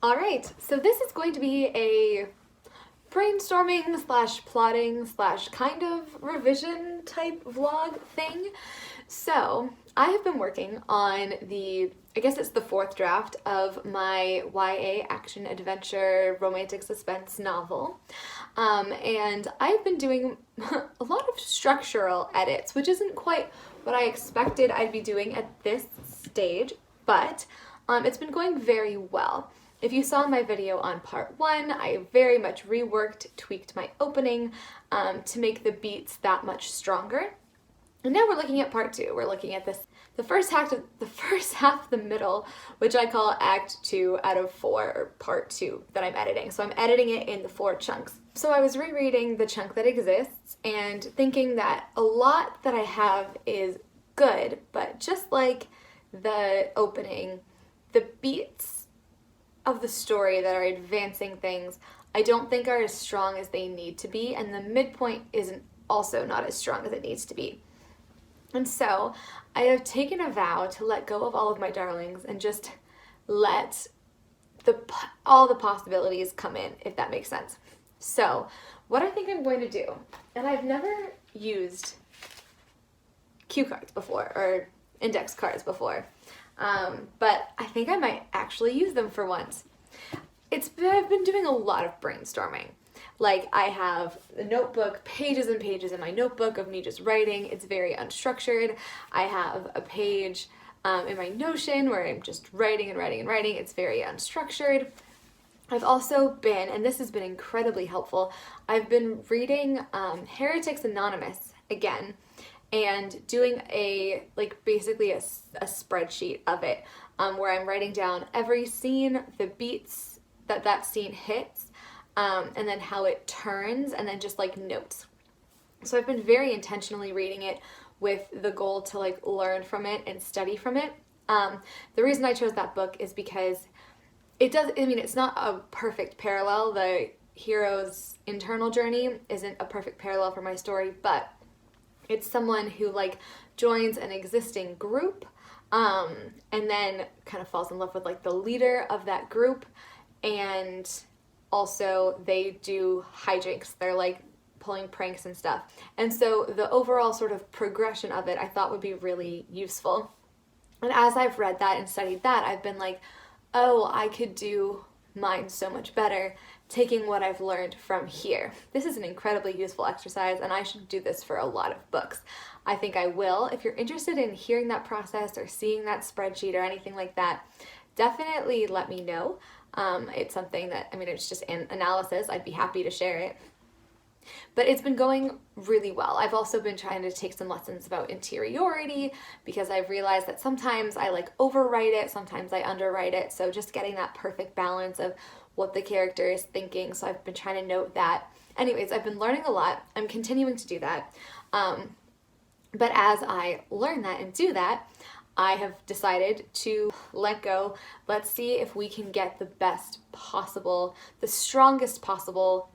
All right, so this is going to be a brainstorming slash plotting slash kind of revision type vlog thing. So I have been working on I guess it's the fourth draft of my YA action adventure romantic suspense novel. And I've been doing a lot of structural edits, which isn't quite what I expected I'd be doing at this stage, but it's been going very well. If you saw my video on part one, I very much reworked, tweaked my opening to make the beats that much stronger. And now we're looking at part two. We're looking at the first half of the middle, which I call Act 2 out of 4, or part 2 that I'm editing. So I'm editing it in the 4 chunks. So I was rereading the chunk that exists and thinking that a lot that I have is good, but just like the opening, the beats of the story that are advancing things, I don't think are as strong as they need to be, and the midpoint isn't also not as strong as it needs to be. And so I have taken a vow to let go of all of my darlings and just let all the possibilities come in, if that makes sense. So what I think I'm going to do, and I've never used cue cards before or index cards before, but I think I might actually use them for once. I've been doing a lot of brainstorming. Like, I have a notebook, pages and pages in my notebook of me just writing. It's very unstructured. I have a page in my Notion where I'm just writing and writing and writing. It's very unstructured. I've also been, and this has been incredibly helpful, I've been reading Heretics Anonymous again and doing basically a spreadsheet of it where I'm writing down every scene, the beats that scene hits, and then how it turns, and then just like notes. So I've been very intentionally reading it with the goal to like learn from it and study from it. The reason I chose that book is because it's not a perfect parallel. The hero's internal journey isn't a perfect parallel for my story, but it's someone who like joins an existing group and then kind of falls in love with like the leader of that group, and also they do hijinks. They're like pulling pranks and stuff. And so the overall sort of progression of it I thought would be really useful. And as I've read that and studied that, I've been like, oh, I could do mine so much better taking what I've learned from here. This is an incredibly useful exercise, and I should do this for a lot of books. I think I will. If you're interested in hearing that process or seeing that spreadsheet or anything like that, definitely let me know. It's something that, it's just an analysis. I'd be happy to share it. But it's been going really well. I've also been trying to take some lessons about interiority because I've realized that sometimes I like overwrite it, sometimes I underwrite it. So just getting that perfect balance of what the character is thinking. So I've been trying to note that. Anyways, I've been learning a lot. I'm continuing to do that. But as I learn that and do that, I have decided to let go. Let's see if we can get the best possible, the strongest possible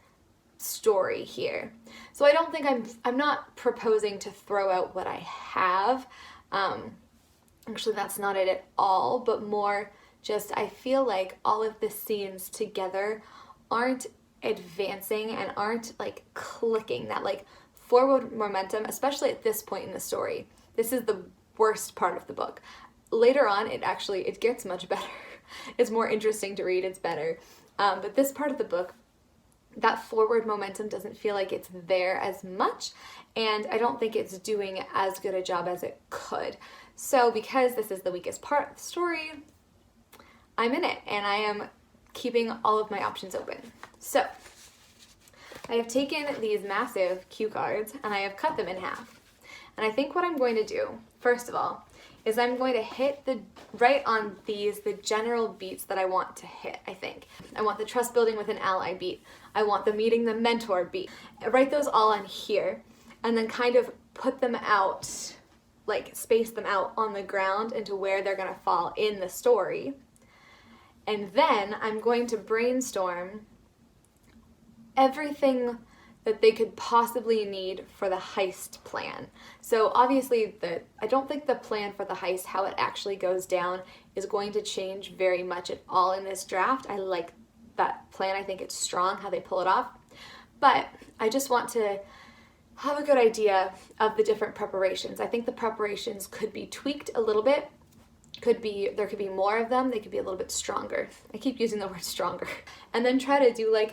story here. So I don't think I'm not proposing to throw out what I have. Actually, that's not it at all, but more just I feel like all of the scenes together aren't advancing and aren't like clicking, that like forward momentum, especially at this point in the story. This is the worst part of the book. Later on, it gets much better. It's more interesting to read, it's better. But this part of the book, that forward momentum doesn't feel like it's there as much, and I don't think it's doing as good a job as it could. So because this is the weakest part of the story, I'm in it, and I am keeping all of my options open. So I have taken these massive cue cards and I have cut them in half. And I think what I'm going to do, first of all, is I'm going to hit right on the general beats that I want to hit, I think. I want the trust building with an ally beat. I want the meeting the mentor beat. I write those all on here and then kind of put them out, like space them out on the ground into where they're gonna fall in the story. And then I'm going to brainstorm everything that they could possibly need for the heist plan. So obviously I don't think the plan for the heist, how it actually goes down, is going to change very much at all in this draft. I like that plan. I think it's strong how they pull it off. But I just want to have a good idea of the different preparations. I think the preparations could be tweaked a little bit. There could be more of them. They could be a little bit stronger. I keep using the word stronger. And then try to do like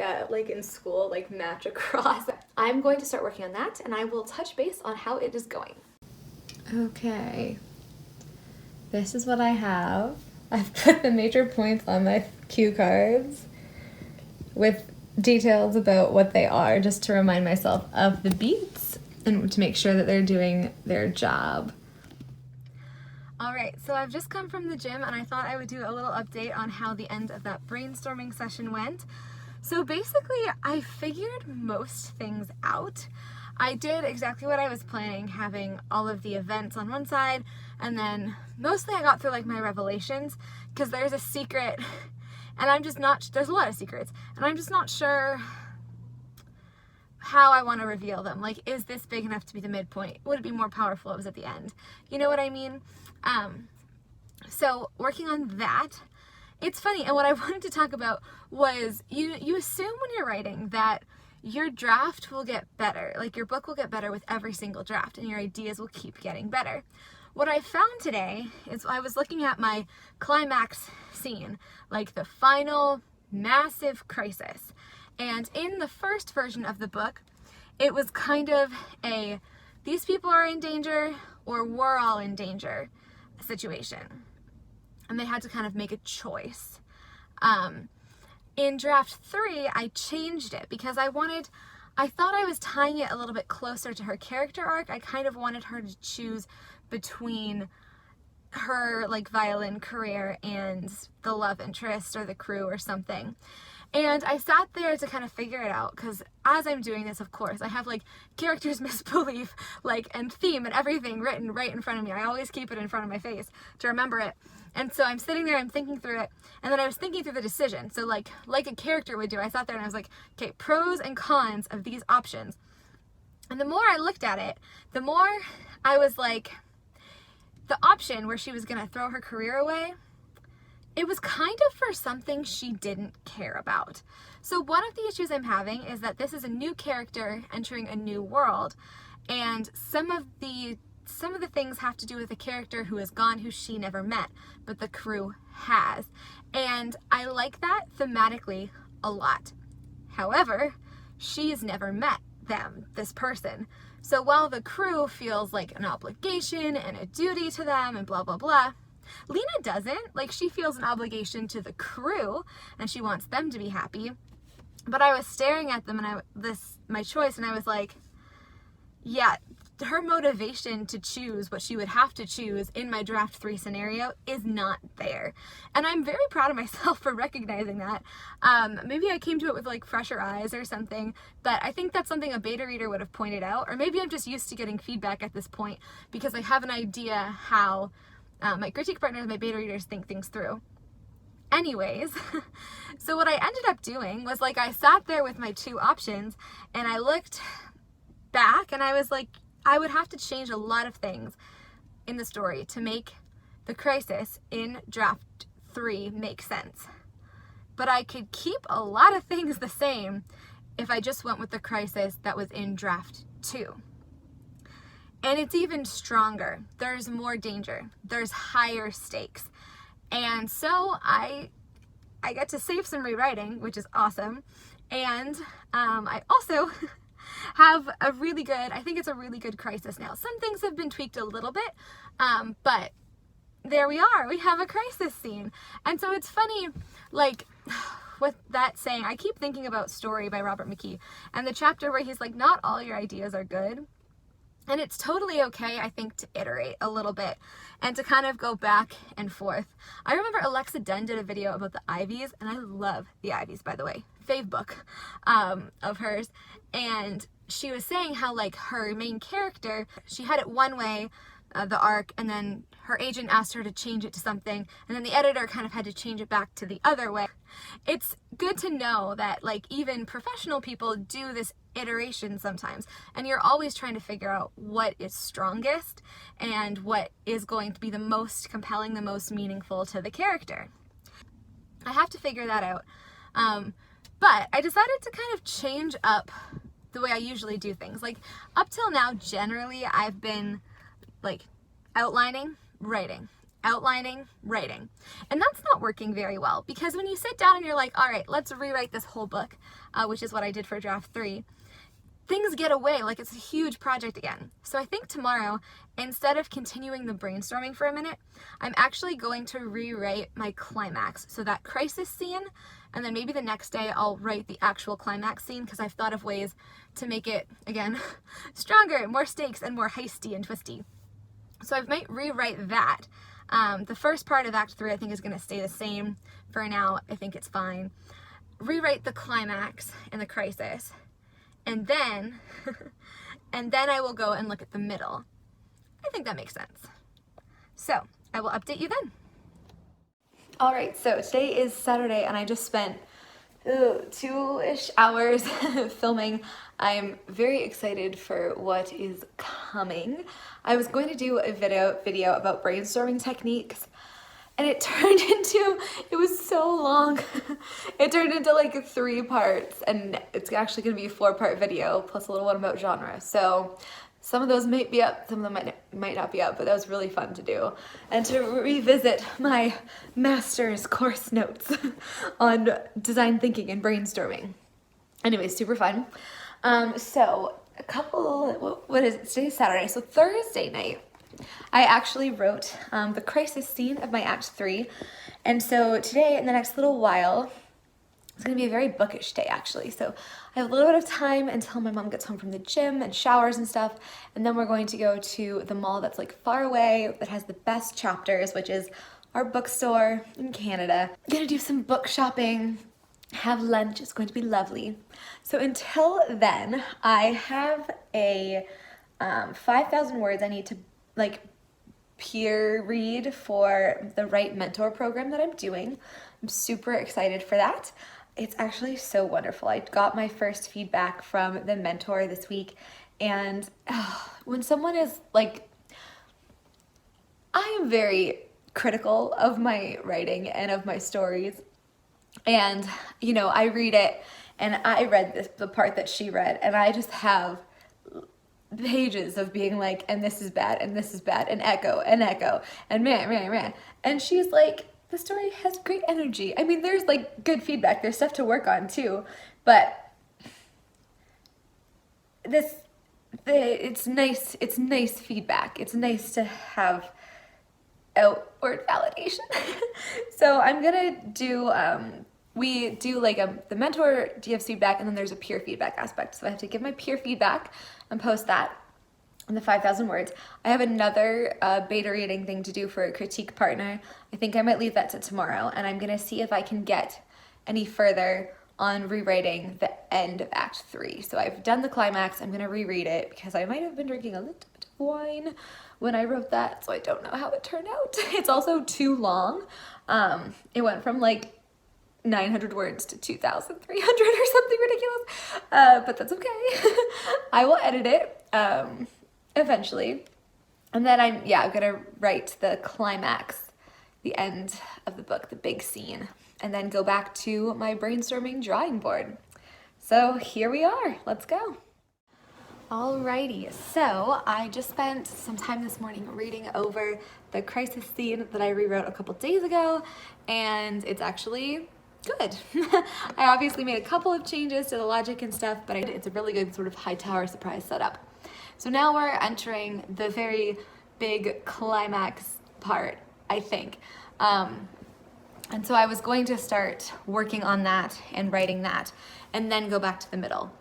in school, like match across. I'm going to start working on that, and I will touch base on how it is going. Okay. This is what I have. I've put the major points on my cue cards with details about what they are, just to remind myself of the beats and to make sure that they're doing their job. Alright, so I've just come from the gym and I thought I would do a little update on how the end of that brainstorming session went. So basically, I figured most things out. I did exactly what I was planning, having all of the events on one side, and then mostly I got through like my revelations, because there's a secret, and I'm just not, there's a lot of secrets, and I'm just not sure how I want to reveal them. Like, is this big enough to be the midpoint? Would it be more powerful if it was at the end? You know what I mean? So working on that, it's funny, and what I wanted to talk about was you assume when you're writing that your draft will get better, like your book will get better with every single draft, and your ideas will keep getting better. What I found today is I was looking at my climax scene, like the final massive crisis. And in the first version of the book, it was kind of a these people are in danger or we're all in danger situation. And they had to kind of make a choice. In draft 3, I changed it because I thought I was tying it a little bit closer to her character arc. I kind of wanted her to choose between her like violin career and the love interest or the crew or something. And I sat there to kind of figure it out, because as I'm doing this, of course, I have like characters' misbelief, like, and theme and everything written right in front of me. I always keep it in front of my face to remember it. And so I'm sitting there, I'm thinking through it, and then I was thinking through the decision. So like a character would do, I sat there and I was like, okay, pros and cons of these options. And the more I looked at it, the more I was like, the option where she was gonna throw her career away, it was kind of for something she didn't care about. So one of the issues I'm having is that this is a new character entering a new world, and some of the things have to do with a character who is gone, who she never met, but the crew has. And I like that thematically a lot. However, she's never met this person. So while the crew feels like an obligation and a duty to them and blah, blah, blah, Lena doesn't. Like, she feels an obligation to the crew and she wants them to be happy. But I was staring at them and my choice, and I was like, yeah, her motivation to choose what she would have to choose in my draft 3 scenario is not there. And I'm very proud of myself for recognizing that. Maybe I came to it with like fresher eyes or something, but I think that's something a beta reader would have pointed out. Or maybe I'm just used to getting feedback at this point because I have an idea how my critique partners, my beta readers think things through. Anyways, so what I ended up doing was like I sat there with my 2 options and I looked back and I was like, I would have to change a lot of things in the story to make the crisis in draft 3 make sense. But I could keep a lot of things the same if I just went with the crisis that was in draft 2. And it's even stronger. There's more danger. There's higher stakes. And so I get to save some rewriting, which is awesome. And I also have a really good, I think it's a really good crisis now. Some things have been tweaked a little bit, but there we are. We have a crisis scene. And so it's funny, like, with that saying, I keep thinking about Story by Robert McKee and the chapter where he's like, not all your ideas are good. And it's totally okay, I think, to iterate a little bit and to kind of go back and forth. I remember Alexa Dunn did a video about the Ivies, and I love the Ivies, by the way, fave book of hers. And she was saying how, like, her main character, she had it one way, the arc, and then her agent asked her to change it to something, and then the editor kind of had to change it back to the other way. It's good to know that like even professional people do this iteration sometimes, and you're always trying to figure out what is strongest and what is going to be the most compelling, the most meaningful to the character. I have to figure that out. But I decided to kind of change up the way I usually do things. Like up till now, generally I've been like outlining, writing, outlining, writing. And that's not working very well, because when you sit down and you're like, all right, let's rewrite this whole book, which is what I did for draft 3, things get away, like it's a huge project again. So I think tomorrow, instead of continuing the brainstorming for a minute, I'm actually going to rewrite my climax. So that crisis scene, and then maybe the next day I'll write the actual climax scene, because I've thought of ways to make it, again, stronger, more stakes, and more heisty and twisty. So I might rewrite that. The first part of Act 3 I think is going to stay the same for now. I think it's fine. Rewrite the climax and the crisis. And then, I will go and look at the middle. I think that makes sense. So I will update you then. All right, so today is Saturday and I just spent 2-ish hours filming. I'm very excited for what is coming. I was going to do a video about brainstorming techniques, and it was so long. It turned into like 3 parts, and it's actually gonna be a 4-part video plus a little one about genre. So some of those might be up, some of them might not be up, but that was really fun to do. And to revisit my master's course notes on design thinking and brainstorming. Anyway, super fun. So a couple, what is it? Today's Saturday, so Thursday night, I actually wrote the crisis scene of my Act 3. And so today, in the next little while, it's gonna be a very bookish day actually. So I have a little bit of time until my mom gets home from the gym and showers and stuff. And then we're going to go to the mall that's like far away, that has the best chapters, which is our bookstore in Canada. I'm gonna do some book shopping, have lunch. It's going to be lovely. So until then, I have a 5,000 words I need to like peer read for the Right Mentor program that I'm doing. I'm super excited for that. It's actually so wonderful. I got my first feedback from the mentor this week, and when someone is like, I am very critical of my writing and of my stories, and you know, I read it and I read the part that she read, and I just have pages of being like, and this is bad, and this is bad, and echo, and man. And she's like, the story has great energy. I mean, there's like good feedback, there's stuff to work on too, but it's nice feedback. It's nice to have outward validation. So I'm gonna do, we do like the mentor gives feedback, and then there's a peer feedback aspect. So I have to give my peer feedback and post that in the 5,000 words. I have another beta reading thing to do for a critique partner. I think I might leave that to tomorrow, and I'm gonna see if I can get any further on rewriting the end of Act 3. So I've done the climax. I'm gonna reread it because I might have been drinking a little bit of wine when I wrote that, so I don't know how it turned out. It's also too long. It went from like 900 words to 2,300 or something ridiculous, but that's okay. I will edit it eventually, and then I'm gonna write the climax, the end of the book, the big scene, and then go back to my brainstorming drawing board. So here we are, let's go. Alrighty, so I just spent some time this morning reading over the crisis scene that I rewrote a couple days ago, and it's actually good. I obviously made a couple of changes to the logic and stuff, but it's a really good sort of high tower surprise setup. So now we're entering the very big climax part, I think. And so I was going to start working on that and writing that, and then go back to the middle.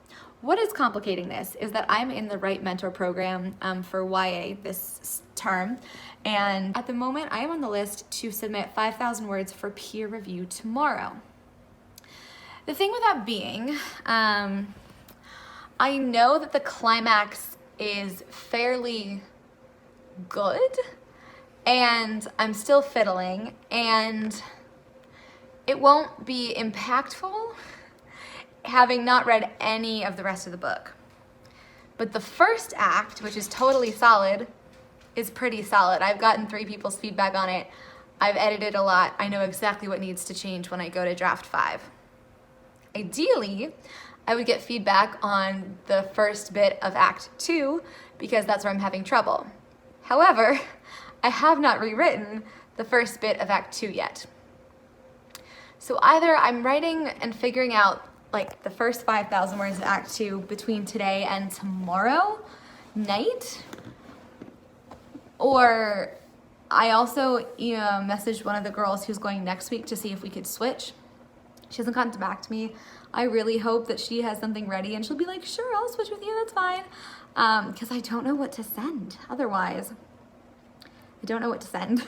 What is complicating this is that I'm in the Right Mentor program for YA this term, and at the moment I am on the list to submit 5,000 words for peer review tomorrow. The thing with that being, I know that the climax is fairly good, and I'm still fiddling, and it won't be impactful having not read any of the rest of the book. But the first act, which is totally solid, is pretty solid. I've gotten 3 people's feedback on it. I've edited a lot. I know exactly what needs to change when I go to draft 5. Ideally, I would get feedback on the first bit of Act 2 because that's where I'm having trouble. However, I have not rewritten the first bit of Act 2 yet. So either I'm writing and figuring out like the first 5,000 words in Act 2 between today and tomorrow night, or I also messaged one of the girls who's going next week to see if we could switch. She hasn't gotten back to me. I really hope that she has something ready and she'll be like, sure, I'll switch with you, that's fine. Because I don't know what to send otherwise. I don't know what to send.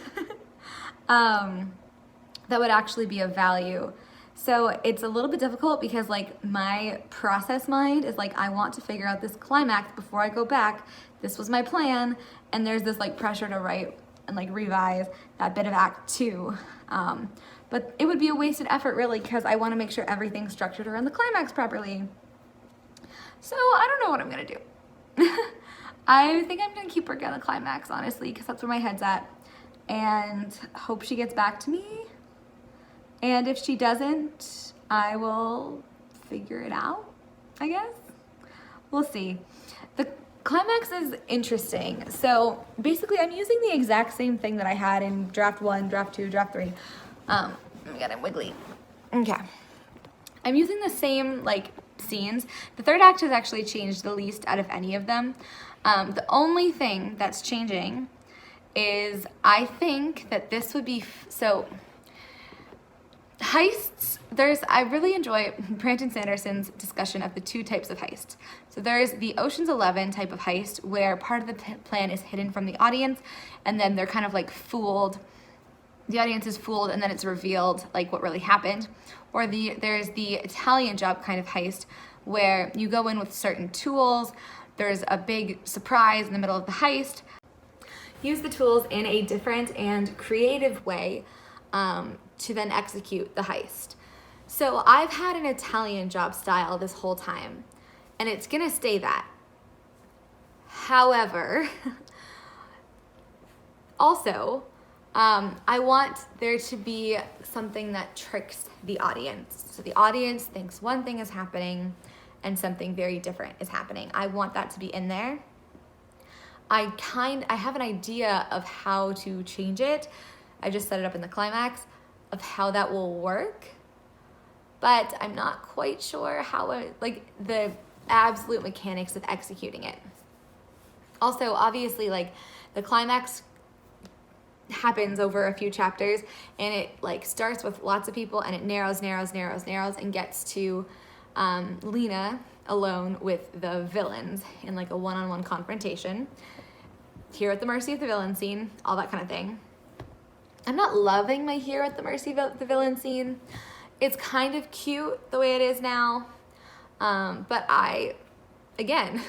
That would actually be of value. So it's a little bit difficult because like my process mind is like, I want to figure out this climax before I go back. This was my plan. And there's this like pressure to write and like revise that bit of Act 2. But it would be a wasted effort really because I want to make sure everything's structured around the climax properly. So I don't know what I'm gonna do. I think I'm gonna keep working on the climax honestly because that's where my head's at, and hope she gets back to me. And if she doesn't, I will figure it out, I guess. We'll see. The climax is interesting. So basically I'm using the exact same thing that I had in draft 1, draft 2, draft 3. Oh my God, I'm wiggly. Okay. I'm using the same like scenes. The third act has actually changed the least out of any of them. The only thing that's changing is I think that this would be, so heists, I really enjoy Brandon Sanderson's discussion of the 2 types of heist. So there's the Ocean's 11 type of heist where part of the plan is hidden from the audience and then they're kind of like fooled. The audience is fooled and then it's revealed like what really happened. Or there's the Italian Job kind of heist where you go in with certain tools, there's a big surprise in the middle of the heist. Use the tools in a different and creative way to then execute the heist. So I've had an Italian Job style this whole time, and it's gonna stay that. However, also, I want there to be something that tricks the audience. So the audience thinks one thing is happening and something very different is happening. I want that to be in there. I have an idea of how to change it. I just set it up in the climax of how that will work, but I'm not quite sure how like the absolute mechanics of executing it. Also, obviously, like the climax happens over a few chapters and it like starts with lots of people and it narrows and gets to Lena alone with the villains in like a one-on-one confrontation. Here at the mercy of the villain scene, all that kind of thing. I'm not loving my here at the mercy of the villain scene. It's kind of cute the way it is now. But again,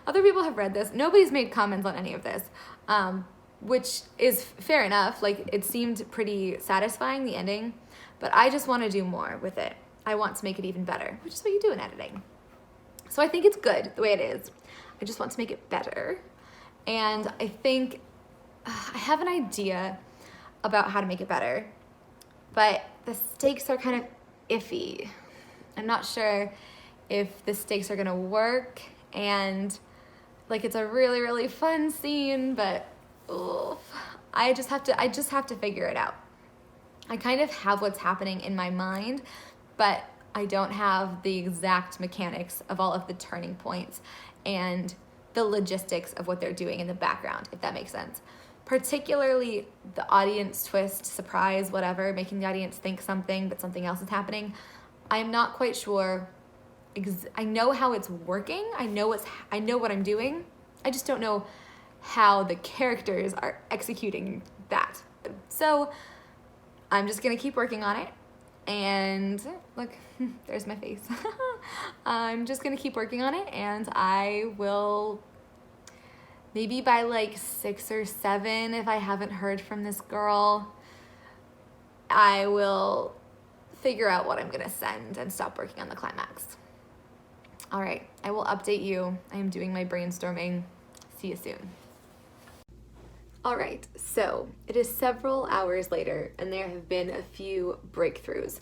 other people have read this. Nobody's made comments on any of this, which is fair enough. Like it seemed pretty satisfying, the ending, but I just want to do more with it. I want to make it even better, which is what you do in editing. So I think it's good the way it is. I just want to make it better. And I think I have an idea about how to make it better, but the stakes are kind of iffy. I'm not sure if the stakes are gonna work, and like it's a really, really fun scene, but I just have to figure it out. I kind of have what's happening in my mind, but I don't have the exact mechanics of all of the turning points and the logistics of what they're doing in the background, if that makes sense. Particularly the audience twist, surprise, whatever, making the audience think something, but something else is happening. I'm not quite sure. I know how it's working. I know what I'm doing. I just don't know how the characters are executing that. So I'm just gonna keep working on it. And look, there's my face. I'm just gonna keep working on it, and I will maybe by like 6 or 7, if I haven't heard from this girl, I will figure out what I'm gonna send and stop working on the climax. All right, I will update you. I am doing my brainstorming. See you soon. All right, so it is several hours later and there have been a few breakthroughs.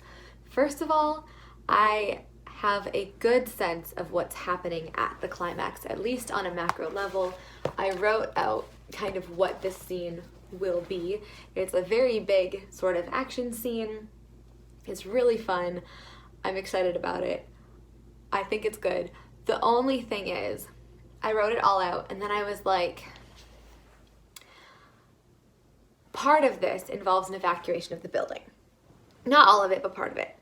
First of all, I have a good sense of what's happening at the climax, at least on a macro level. I wrote out kind of what this scene will be. It's a very big sort of action scene. It's really fun. I'm excited about it. I think it's good. The only thing is, I wrote it all out and then I was like, part of this involves an evacuation of the building. Not all of it, but part of it.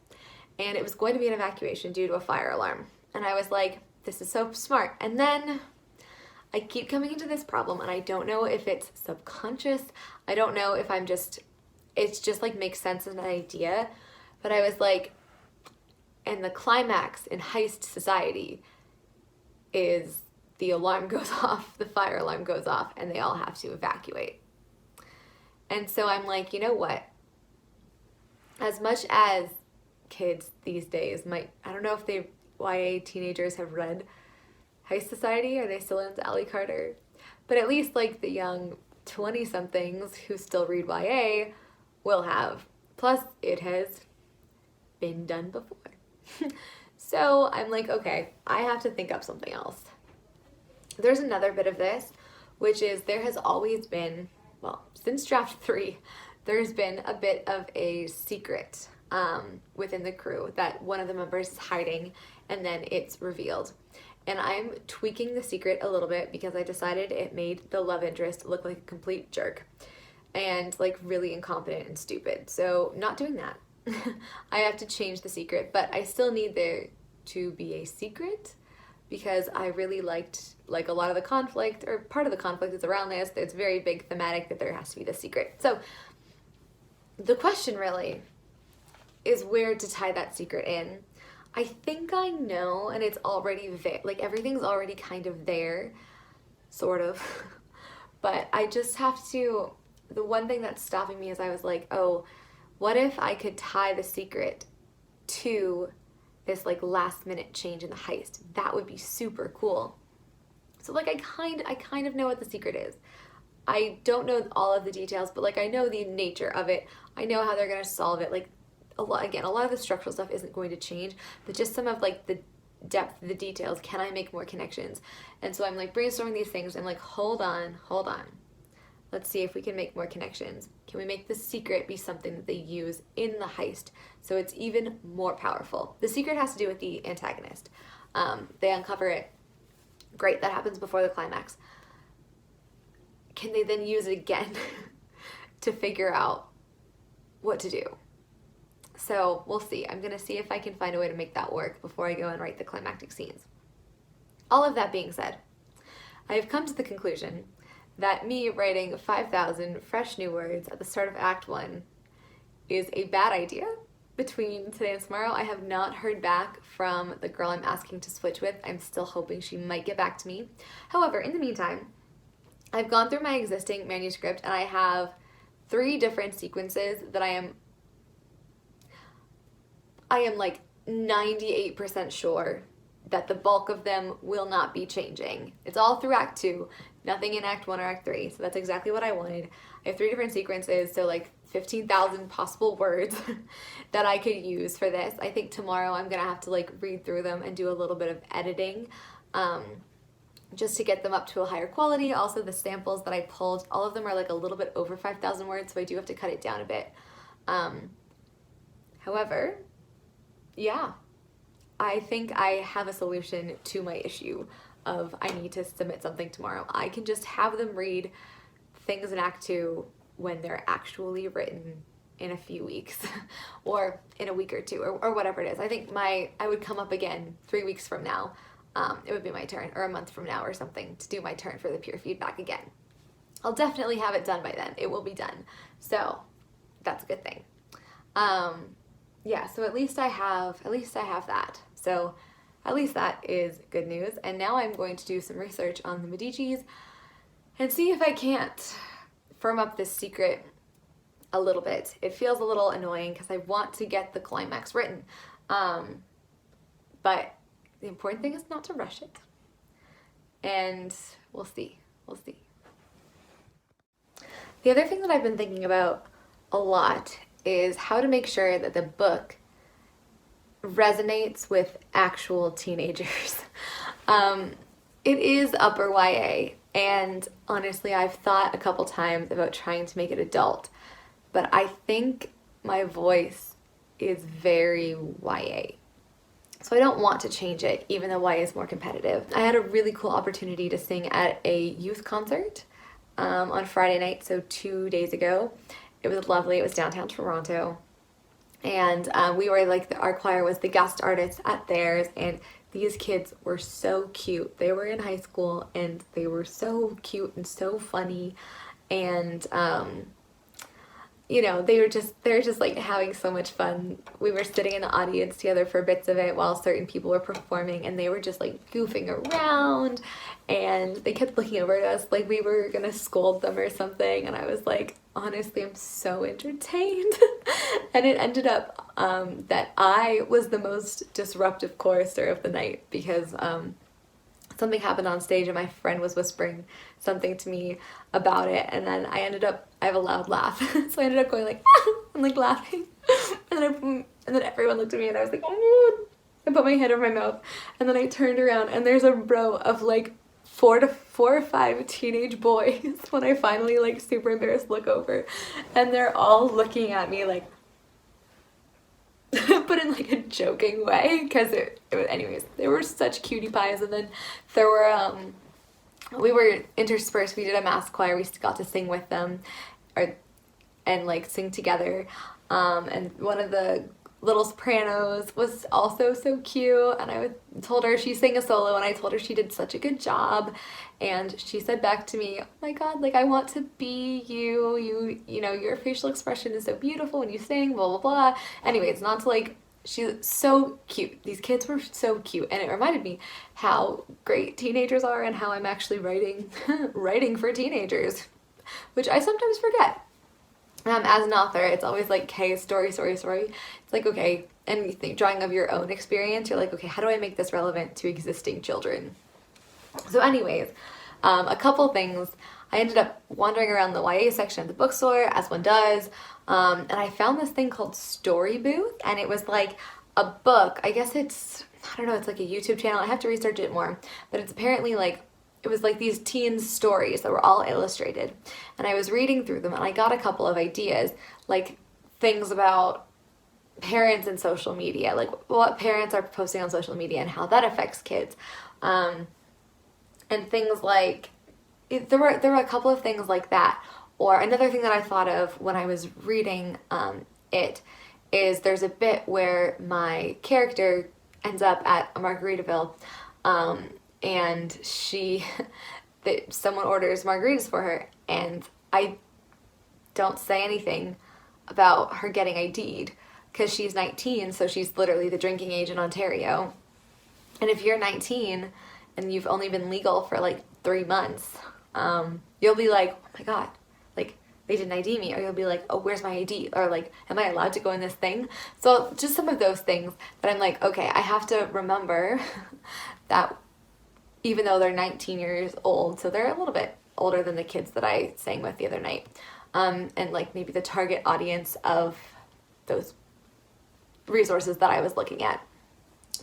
And it was going to be an evacuation due to a fire alarm. And I was like, this is so smart. And then I keep coming into this problem and I don't know if it's subconscious. I don't know if it's just like makes sense as an idea. But I was like, and the climax in heist society is the alarm goes off, the fire alarm goes off, and they all have to evacuate. And so I'm like, you know what? As much as kids these days might, I don't know if YA teenagers have read Heist Society. Are they still into Ally Carter? But at least like the young 20-somethings who still read YA will have. Plus, it has been done before. So I'm like, okay, I have to think up something else. There's another bit of this, which is there has always been, well, since draft 3, there's been a bit of a secret within the crew that one of the members is hiding, and then it's revealed. And I'm tweaking the secret a little bit because I decided it made the love interest look like a complete jerk and like really incompetent and stupid. So not doing that. I have to change the secret, but I still need there to be a secret because I really liked like a lot of the conflict, or part of the conflict is around this. It's very big thematic that there has to be the secret. So the question really is where to tie that secret in. I think I know, and it's already there, like everything's already kind of there, sort of, but I just have to, the one thing that's stopping me is I was like, oh, what if I could tie the secret to this like last minute change in the heist? That would be super cool. So like I kind of know what the secret is. I don't know all of the details, but like I know the nature of it. I know how they're gonna solve it. Like a lot of the structural stuff isn't going to change, but just some of like the depth, the details. Can I make more connections? And so I'm like brainstorming these things. I'm like, hold on. Let's see if we can make more connections. Can we make the secret be something that they use in the heist so it's even more powerful? The secret has to do with the antagonist. They uncover it. Great, that happens before the climax. Can they then use it again to figure out what to do? So we'll see. I'm gonna see if I can find a way to make that work before I go and write the climactic scenes. All of that being said, I have come to the conclusion that me writing 5,000 fresh new words at the start of Act 1 is a bad idea. Between today and tomorrow, I have not heard back from the girl I'm asking to switch with. I'm still hoping she might get back to me. However, in the meantime, I've gone through my existing manuscript and I have 3 different sequences that I am like 98% sure that the bulk of them will not be changing. It's all through Act 2, nothing in Act 1 or Act 3, so that's exactly what I wanted. I have 3 different sequences, so like 15,000 possible words that I could use for this. I think tomorrow I'm gonna have to like read through them and do a little bit of editing just to get them up to a higher quality. Also the samples that I pulled, all of them are like a little bit over 5,000 words, so I do have to cut it down a bit. However, yeah, I think I have a solution to my issue of I need to submit something tomorrow. I can just have them read things in Act 2 when they're actually written in a few weeks or in a week or 2 or whatever it is. I think I would come up again 3 weeks from now. It would be my turn, or a month from now or something, to do my turn for the peer feedback again. I'll definitely have it done by then. It will be done. So that's a good thing. Yeah, so at least I have that. So at least that is good news. And now I'm going to do some research on the Medicis and see if I can't firm up this secret a little bit. It feels a little annoying because I want to get the climax written. But the important thing is not to rush it. And we'll see. We'll see. The other thing that I've been thinking about a lot is how to make sure that the book resonates with actual teenagers. It is upper YA, and honestly, I've thought a couple times about trying to make it adult, but I think my voice is very YA. So I don't want to change it, even though YA is more competitive. I had a really cool opportunity to sing at a youth concert on Friday night, so 2 days ago. It was lovely. It was downtown Toronto. And we were like, our choir was the guest artists at theirs, and these kids were so cute. They were in high school, and they were so cute and so funny, and you know, they were just like having so much fun. We were sitting in the audience together for bits of it while certain people were performing, and they were just like goofing around, and they kept looking over at us like we were gonna scold them or something, and I was like, honestly, I'm so entertained. And it ended up that I was the most disruptive chorister of the night because something happened on stage and my friend was whispering something to me about it, and then I have a loud laugh. So I ended up going like, and like laughing. And then everyone looked at me and I was like, oh, I put my hand over my mouth, and then I turned around and there's a row of like 4 or 5 teenage boys when I finally like super embarrassed look over, and they're all looking at me like but in like a joking way, because anyways, they were such cutie pies. And then there were we were interspersed. We did a mass choir. We got to sing with them and like sing together, and one of the little sopranos was also so cute, and I told her, she sang a solo, and I told her she did such a good job, and she said back to me, oh my god, like I want to be you know, your facial expression is so beautiful when you sing, blah blah blah. Anyways, not to like, she's so cute. These kids were so cute, and it reminded me how great teenagers are and how I'm actually writing for teenagers, which I sometimes forget. As an author, it's always like, okay, story. It's like, okay, and you think, drawing of your own experience, you're like, okay, how do I make this relevant to existing children? So anyways, a couple things. I ended up wandering around the YA section of the bookstore, as one does, and I found this thing called Story Booth, and it was like a book. I guess it's like a YouTube channel. I have to research it more, but it's apparently like, it was like these teen stories that were all illustrated, and I was reading through them, and I got a couple of ideas, like things about parents and social media, like what parents are posting on social media and how that affects kids, and things like, there were a couple of things like that. Or another thing that I thought of when I was reading it is there's a bit where my character ends up at a Margaritaville, and someone orders margaritas for her, and I don't say anything about her getting ID'd because she's 19, so she's literally the drinking age in Ontario. And if you're 19 and you've only been legal for like 3 months, you'll be like, oh my god, like they didn't ID me, or you'll be like, oh, where's my ID, or like, am I allowed to go in this thing? So just some of those things that I'm like, okay, I have to remember that even though they're 19 years old, so they're a little bit older than the kids that I sang with the other night, and like maybe the target audience of those resources that I was looking at,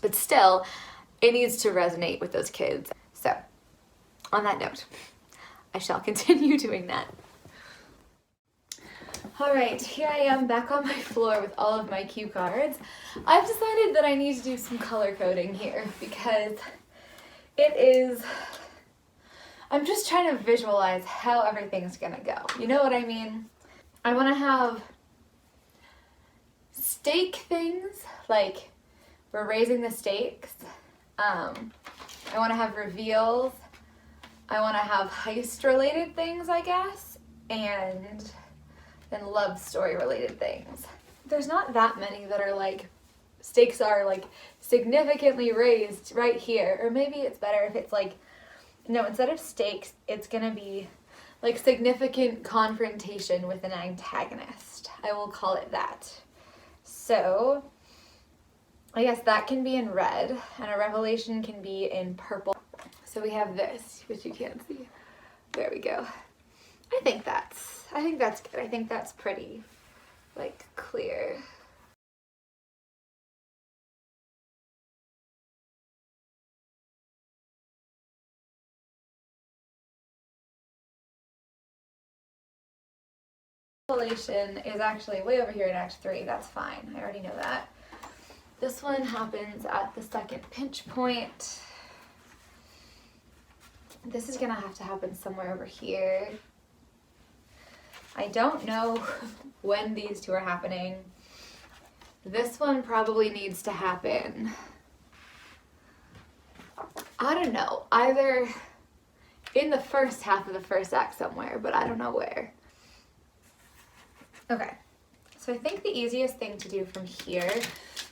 but still it needs to resonate with those kids. So on that note, I shall continue doing that. Alright, here I am back on my floor with all of my cue cards. I've decided that I need to do some color coding here because I'm just trying to visualize how everything's gonna go. You know what I mean? I want to have stake things, like we're raising the stakes. I want to have reveals. I want to have heist-related things, I guess, and then love story-related things. There's not that many that are like, stakes are like significantly raised right here, or maybe it's better if it's like, no, instead of stakes, it's gonna be like significant confrontation with an antagonist. I will call it that. So I guess that can be in red, and a revelation can be in purple. So we have this, which you can't see. There we go. I think that's good. I think that's pretty, like, clear. Revelation is actually way over here in Act 3. That's fine. I already know that. This one happens at the second pinch point. This is gonna have to happen somewhere over here. I don't know when these two are happening. This one probably needs to happen, I don't know, either in the first half of the first act somewhere, but I don't know where. Okay, so I think the easiest thing to do from here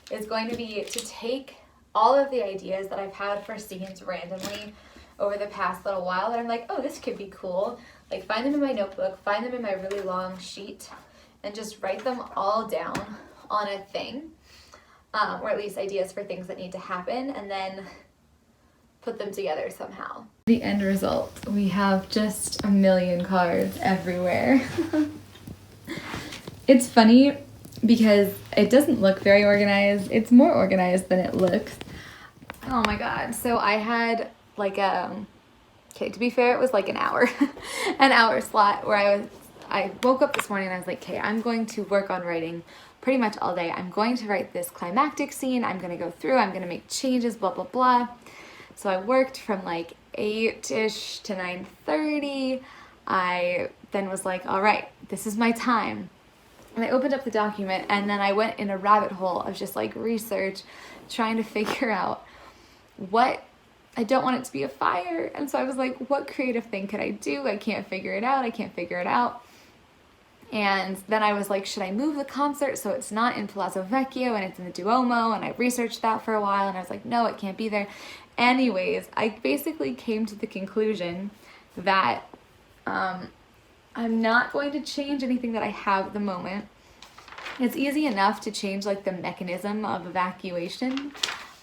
is going to be to take all of the ideas that I've had for scenes randomly over the past little while that I'm like, oh, this could be cool. Like, find them in my notebook, find them in my really long sheet, and just write them all down on a thing, or at least ideas for things that need to happen, and then put them together somehow. The end result, we have just a million cards everywhere. It's funny because it doesn't look very organized. It's more organized than it looks. Oh my god. So I had like okay, to be fair, it was like an hour slot where I woke up this morning and I was like, okay, I'm going to work on writing pretty much all day. I'm going to write this climactic scene. I'm going to go through, I'm going to make changes, blah, blah, blah. So I worked from like 8-ish to 9:30. I then was like, all right, this is my time. And I opened up the document and then I went in a rabbit hole of just like research, trying to figure out what, I don't want it to be a fire. And so I was like, what creative thing could I do? I can't figure it out. And then I was like, should I move the concert so it's not in Palazzo Vecchio and it's in the Duomo? And I researched that for a while and I was like, no, it can't be there. Anyways, I basically came to the conclusion that I'm not going to change anything that I have at the moment. It's easy enough to change like the mechanism of evacuation.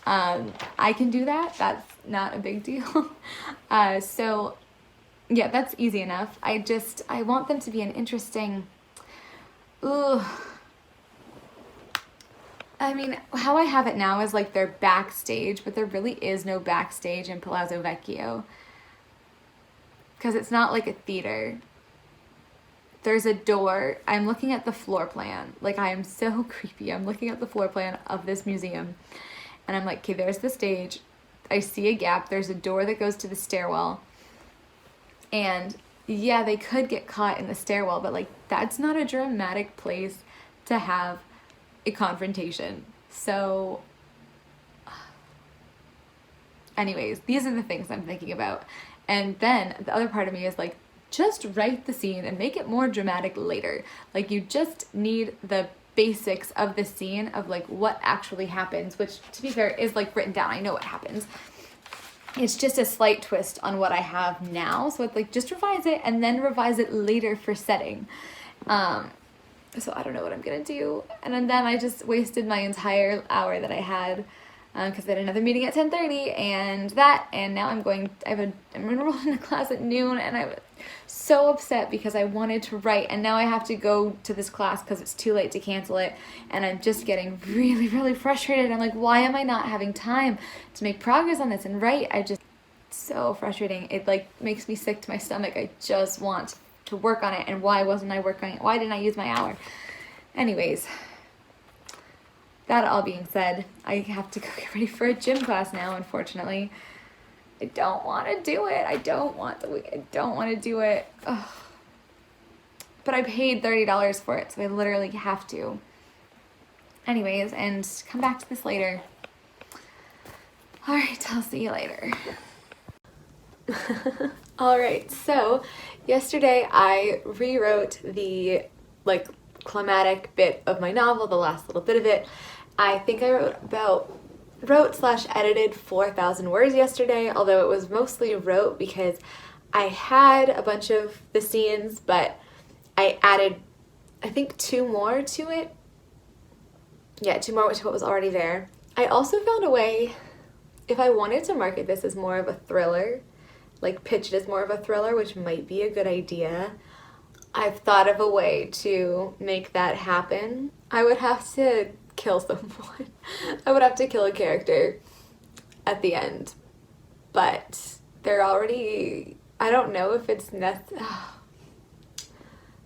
I can do that. That's not a big deal. So yeah, that's easy enough. I want them to be an interesting, I mean, how I have it now is like they're backstage, but there really is no backstage in Palazzo Vecchio. Because it's not like a theater. There's a door. I'm looking at the floor plan. Like, I am so creepy. I'm looking at the floor plan of this museum. And I'm like, okay, there's the stage. I see a gap. There's a door that goes to the stairwell. And yeah, they could get caught in the stairwell, but like, that's not a dramatic place to have a confrontation. So anyways, these are the things I'm thinking about. And then the other part of me is like, just write the scene and make it more dramatic later. Like, you just need the basics of the scene of like what actually happens, which to be fair is like written down. I know what happens. It's just a slight twist on what I have now. So it's like, just revise it and then revise it later for setting. So I don't know what I'm gonna do. And then I just wasted my entire hour that I had because I had another meeting at 10:30 and now I'm enrolled in a class at noon, and I was so upset because I wanted to write, and now I have to go to this class because it's too late to cancel it, and I'm just getting really, really frustrated. I'm like, why am I not having time to make progress on this and write? It's so frustrating. It like makes me sick to my stomach. I just want to work on it, and why wasn't I working on it? Why didn't I use my hour? Anyways, that all being said, I have to go get ready for a gym class now, unfortunately. I don't want to do it. I don't want to do it. Ugh. But I paid $30 for it, so I literally have to. Anyways, and come back to this later. All right, I'll see you later. All right, so yesterday I rewrote the like climatic bit of my novel, the last little bit of it. I think I wrote/edited 4,000 words yesterday, although it was mostly wrote because I had a bunch of the scenes, but I added, I think, 2 more to it. Yeah, 2 more to what was already there. I also found a way, if I wanted to market this as more of a thriller, like pitch it as more of a thriller, which might be a good idea, I've thought of a way to make that happen. I would have to kill someone. I would have to kill a character at the end. But they're already, I don't know if it's necessary.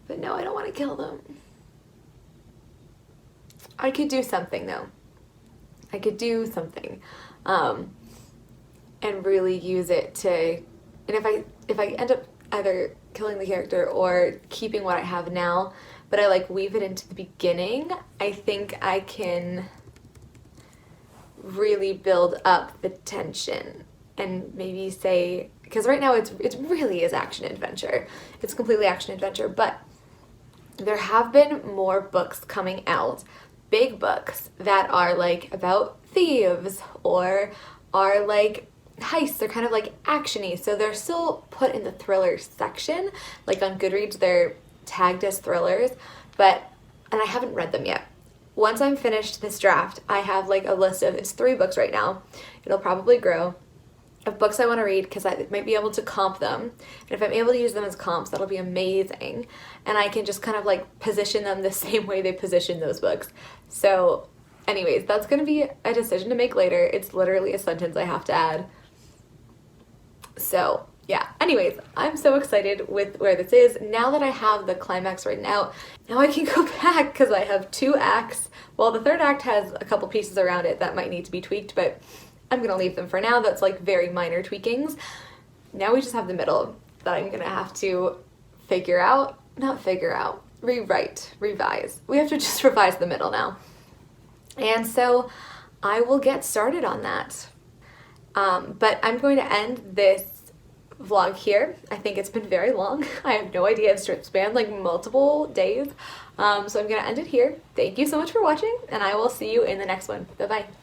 But no, I don't want to kill them. I could do something though. I could do something. And really use it to, and if I end up either killing the character or keeping what I have now, but I like weave it into the beginning, I think I can really build up the tension and maybe say, because right now it really is action adventure. It's completely action adventure, but there have been more books coming out, big books that are like about thieves or are like heists. They're kind of like action-y, so they're still put in the thriller section. Like on Goodreads, they're tagged as thrillers, and I haven't read them yet. Once I'm finished this draft, I have like a list of, it's 3 books right now, it'll probably grow, of books I want to read because I might be able to comp them. And if I'm able to use them as comps, that'll be amazing. And I can just kind of like position them the same way they position those books. So anyways, that's going to be a decision to make later. It's literally a sentence I have to add. So yeah, anyways, I'm so excited with where this is. Now that I have the climax written out, now I can go back because I have 2 acts. Well, the 3rd act has a couple pieces around it that might need to be tweaked, but I'm gonna leave them for now. That's like very minor tweakings. Now we just have the middle that I'm gonna have to rewrite, revise. We have to just revise the middle now. And so I will get started on that. But I'm going to end this vlog here. I think it's been very long. I have no idea, it's spanned like multiple days. So I'm gonna end it here. Thank you so much for watching, and I will see you in the next one. Bye-bye.